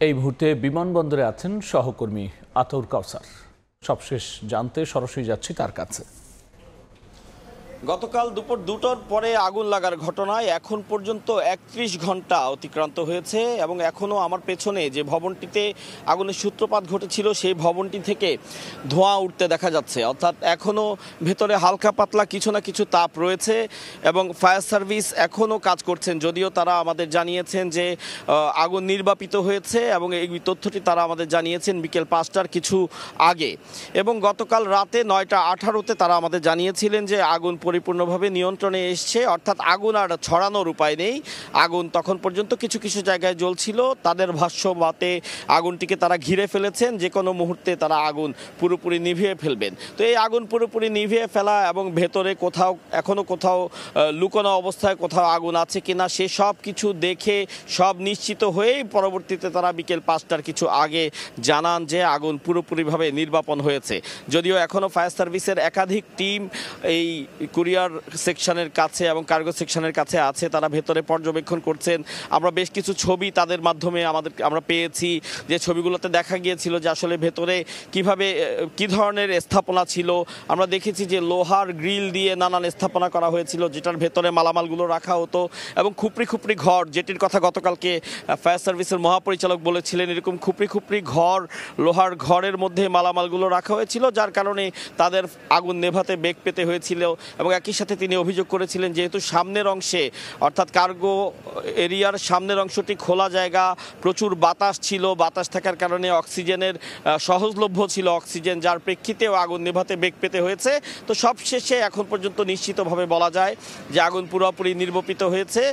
এই মুহূর্তে বিমানবন্দরে আছেন সহকর্মী আতর কাউসার। সবশেষ জানতে সরাসরি যাচ্ছি তার কাছে। গতকাল দুপুর 2টার পরে আগুন লাগার ঘটনায় এখন পর্যন্ত 31 ঘন্টা অতিক্রান্ত হয়েছে এবং এখনও আমার পেছনে যে ভবনটিতে আগুনের সূত্রপাত ঘটেছিল সেই ভবনটি থেকে ধোঁয়া উঠতে দেখা যাচ্ছে। অর্থাৎ এখনও ভেতরে হালকা পাতলা কিছু না কিছু তাপ রয়েছে এবং ফায়ার সার্ভিস এখনও কাজ করছেন, যদিও তারা আমাদের জানিয়েছেন যে আগুন নির্বাপিত হয়েছে এবং এই তথ্যটি তারা আমাদের জানিয়েছেন বিকেল 5টার কিছু আগে। এবং গতকাল রাতে 9টা 18-তে তারা আমাদের জানিয়েছিলেন যে আগুন পরিপূর্ণভাবে নিয়ন্ত্রণে এসছে, অর্থাৎ আগুন আর ছড়ানোর উপায় নেই। আগুন তখন পর্যন্ত কিছু কিছু জায়গায় জ্বলছিল। তাদের ভাষ্য মতে আগুনটিকে তারা ঘিরে ফেলেছেন, যে কোনো মুহূর্তে তারা আগুন পুরোপুরি নিভিয়ে ফেলবেন। তো এই আগুন পুরোপুরি নিভিয়ে ফেলা এবং ভেতরে এখনও কোথাও লুকোনো অবস্থায় কোথাও আগুন আছে কিনা সে সব কিছু দেখে সব নিশ্চিত হয়েই পরবর্তীতে তারা বিকেল 5টার কিছু আগে জানান যে আগুন পুরোপুরিভাবে নির্বাপন হয়েছে। যদিও এখনও ফায়ার সার্ভিসের একাধিক টিম এই কুরিয়ার সেকশনের কাছে এবং কার্গো সেকশনের কাছে আছে, তারা ভেতরে পর্যবেক্ষণ করছেন। আমরা বেশ কিছু ছবি তাদের মাধ্যমে আমরা পেয়েছি, যে ছবিগুলোতে দেখা গিয়েছিল যে আসলে ভেতরে কি ধরনের স্থাপনা ছিল। আমরা দেখেছি যে লোহার গ্রিল দিয়ে নানান স্থাপনা করা হয়েছিল, যেটার ভেতরে মালামালগুলো রাখা হতো এবং খুপড়ি খুপড়ি ঘর, যেটির কথা গতকালকে ফায়ার সার্ভিসের মহাপরিচালক বলেছিলেন, এরকম খুপড়ি খুপড়ি ঘর, লোহার ঘরের মধ্যে মালামালগুলো রাখা হয়েছিল, যার কারণে তাদের আগুন নেভাতে বেগ পেতে হয়েছিল। এবং একই সাথে তিনি অভিযোগ করেছিলেন যেহেতু সামনের অংশে অর্থাৎ কার্গো এরিয়ার সামনের অংশটি খোলা জায়গা, প্রচুর বাতাস ছিল, বাতাস থাকার কারণে অক্সিজেনের সহজলভ্য ছিল অক্সিজেন, যার প্রেক্ষিতেও আগুন নেভাতে বেগ পেতে হয়েছে। তো সবশেষে এখন পর্যন্ত নিশ্চিতভাবে বলা যায় যে আগুন পুরোপুরি নির্বাপিত হয়েছে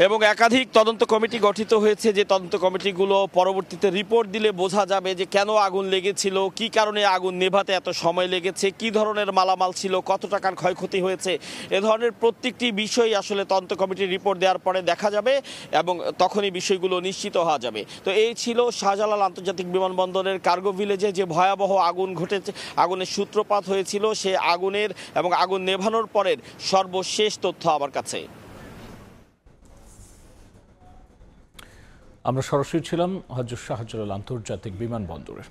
এবং একাধিক তদন্ত কমিটি গঠিত হয়েছে, যে তদন্ত কমিটিগুলো পরবর্তীতে রিপোর্ট দিলে বোঝা যাবে যে কেন আগুন লেগেছিল, কি কারণে আগুন নেভাতে এত সময় লেগেছে, কি ধরনের মালামাল ছিল, কত টাকার ক্ষয়ক্ষতি হয়েছে। এ ধরনের প্রত্যেকটি বিষয় আসলে তদন্ত কমিটির রিপোর্ট দেওয়ার পরে দেখা যাবে এবং তখনই বিষয়গুলো নিশ্চিত হওয়া যাবে। তো এই ছিল শাহজালাল আন্তর্জাতিক বিমানবন্দরের কার্গো ভিলেজে যে ভয়াবহ আগুন ঘটেছে, আগুনের সূত্রপাত হয়েছিল, সে আগুনের এবং আগুন নেভানোর পরের সর্বশেষ তথ্য আমার কাছে। আমরা সরাসরি ছিলাম হযরত শাহজালাল আন্তর্জাতিক বিমানবন্দরে।